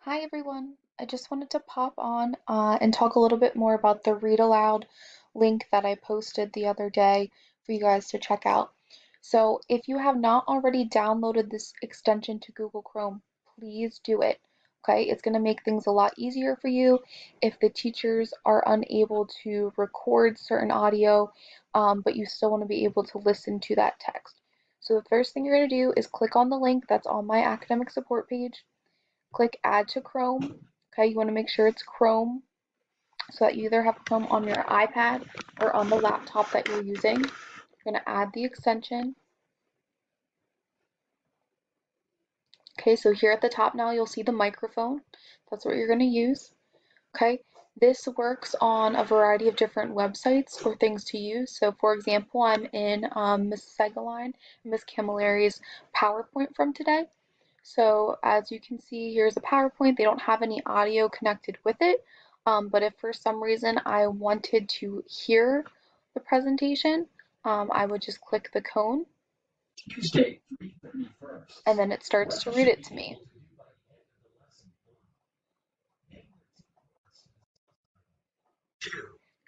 Hi everyone. I just wanted to pop on and talk a little bit more about the Read Aloud link that I posted the other day for you guys to check out. So if you have not already downloaded this extension to Google Chrome, please do it. Okay, it's going to make things a lot easier for you if the teachers are unable to record certain audio, but you still want to be able to listen to that text. So the first thing you're going to do is click on the link that's on my academic support page. Click Add to Chrome. Okay, you want to make sure it's Chrome so that you either have Chrome on your iPad or on the laptop that you're using. You're going to add the extension. Okay, so here at the top now you'll see the microphone. That's what you're going to use. Okay, this works on a variety of different websites or things to use. So for example, I'm in Ms. Segaline and Ms. Camilleri's PowerPoint from today. So as you can see, here's a PowerPoint. They don't have any audio connected with it, but if for some reason I wanted to hear the presentation, I would just click the cone Tuesday, 3/31st. and then it starts to read it to me.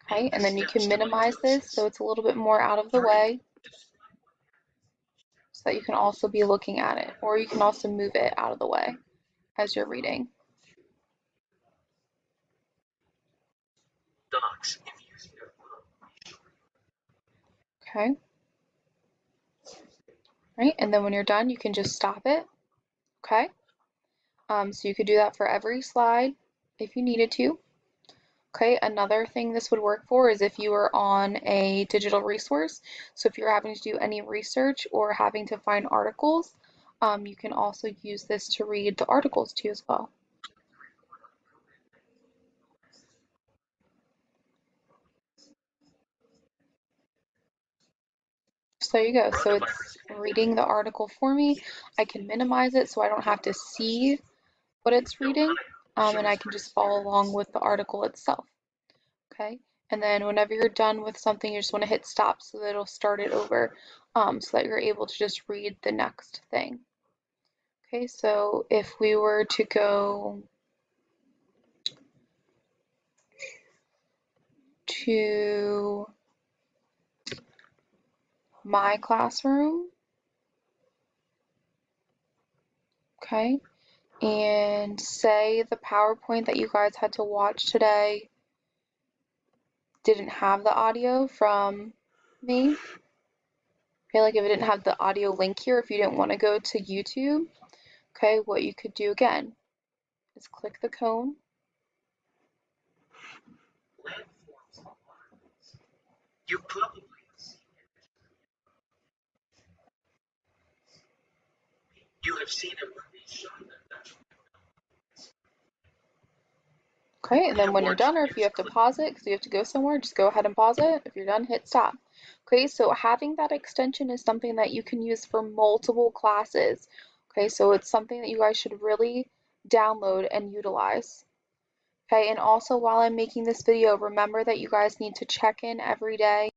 Okay, and then you can minimize this so it's a little bit more out of the way so that you can also be looking at it, or you can also move it out of the way as you're reading. Okay. Right, and then when you're done, you can just stop it. Okay. So you could do that for every slide if you needed to. Okay, another thing this would work for is if you were on a digital resource. So if you're having to do any research or having to find articles, you can also use this to read the articles to as well. So there you go. So it's reading the article for me. I can minimize it so I don't have to see what it's reading, and I can just follow along with the article itself. Okay, and then whenever you're done with something, you just want to hit stop so that it'll start it over, so that you're able to just read the next thing. Okay, so if we were to go to my classroom, okay, and say the PowerPoint that you guys had to watch today didn't have the audio from me. Okay, like if it didn't have the audio link here, if you didn't want to go to YouTube, okay, what you could do again is click the cone. You probably you have seen a movie shown that. Okay, and then when you're done, or if you have to pause it because you have to go somewhere, just go ahead and pause it. If you're done, hit stop. Okay, so having that extension is something that you can use for multiple classes. Okay, so it's something that you guys should really download and utilize. Okay, and also while I'm making this video, remember that you guys need to check in every day